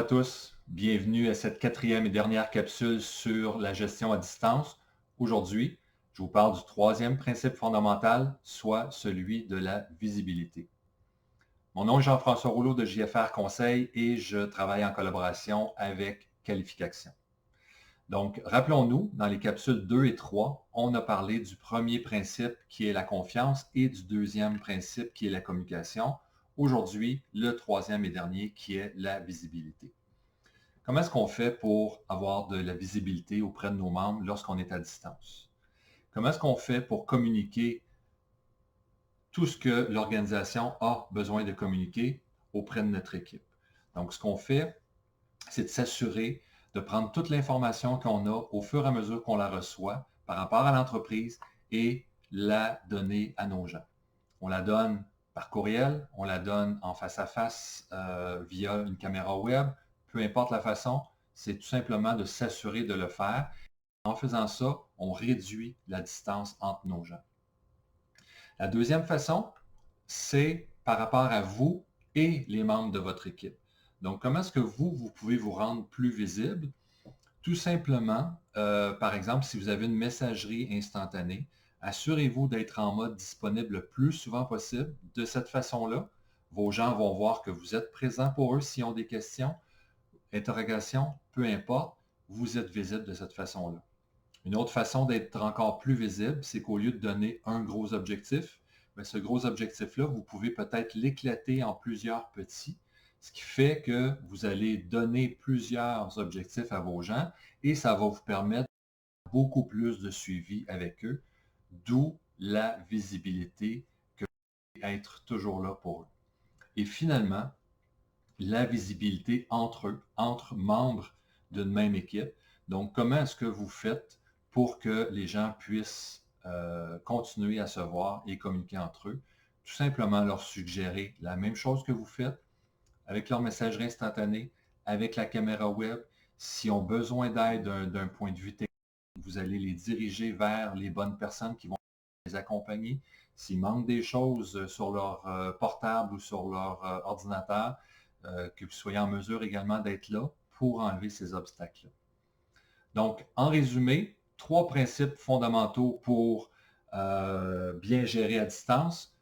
tous, bienvenue à cette quatrième et dernière capsule sur la gestion à distance. Aujourd'hui, je vous parle du troisième principe fondamental, soit celui de la visibilité. Mon nom est Jean-François Rouleau de JFR Conseil et je travaille en collaboration avec Qualification. Donc, rappelons-nous, dans les capsules 2 et 3, on a parlé du premier principe qui est la confiance et du deuxième principe qui est la communication. Aujourd'hui, le troisième et dernier qui est la visibilité. Comment est-ce qu'on fait pour avoir de la visibilité auprès de nos membres lorsqu'on est à distance? Comment est-ce qu'on fait pour communiquer tout ce que l'organisation a besoin de communiquer auprès de notre équipe? Donc, ce qu'on fait, c'est de s'assurer de prendre toute l'information qu'on a au fur et à mesure qu'on la reçoit par rapport à l'entreprise et la donner à nos gens. On la donne par courriel, on la donne en face à face via une caméra web, peu importe la façon, c'est tout simplement de s'assurer de le faire. En faisant ça, on réduit la distance entre nos gens. La deuxième façon, c'est par rapport à vous et les membres de votre équipe. Donc, comment est-ce que vous pouvez vous rendre plus visible? Tout simplement, par exemple, si vous avez une messagerie instantanée, assurez-vous d'être en mode disponible le plus souvent possible. De cette façon-là, vos gens vont voir que vous êtes présent pour eux s'ils ont des questions, interrogations, peu importe, vous êtes visible de cette façon-là. Une autre façon d'être encore plus visible, c'est qu'au lieu de donner un gros objectif, bien, ce gros objectif-là, vous pouvez peut-être l'éclater en plusieurs petits, ce qui fait que vous allez donner plusieurs objectifs à vos gens et ça va vous permettre beaucoup plus de suivi avec eux, d'où la visibilité que vous devez être toujours là pour eux. Et finalement, la visibilité entre eux, entre membres d'une même équipe. Donc, comment est-ce que vous faites pour que les gens puissent continuer à se voir et communiquer entre eux? Tout simplement leur suggérer la même chose que vous faites avec leur messagerie instantanée, avec la caméra web. S'ils ont besoin d'aide d'un point de vue technique, vous allez les diriger vers les bonnes personnes qui vont les accompagner. S'ils manquent des choses sur leur portable ou sur leur ordinateur, que vous soyez en mesure également d'être là pour enlever ces obstacles-là. Donc, en résumé, 3 principes fondamentaux pour bien gérer à distance: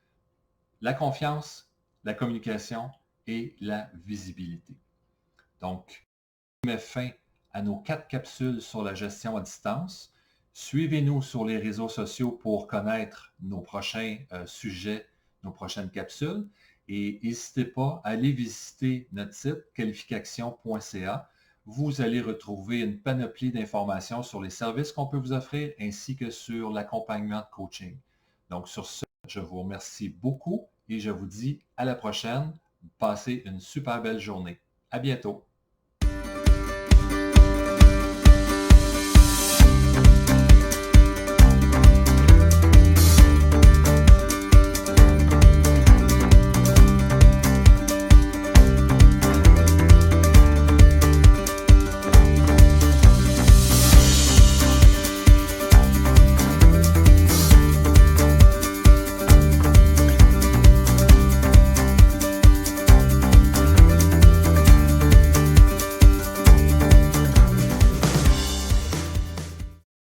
la confiance, la communication et la visibilité. Donc, on met fin à nos 4 capsules sur la gestion à distance. Suivez-nous sur les réseaux sociaux pour connaître nos prochains sujets, nos prochaines capsules. Et n'hésitez pas à aller visiter notre site qualification.ca. Vous allez retrouver une panoplie d'informations sur les services qu'on peut vous offrir ainsi que sur l'accompagnement de coaching. Donc, sur ce, je vous remercie beaucoup et je vous dis à la prochaine. Passez une super belle journée. À bientôt.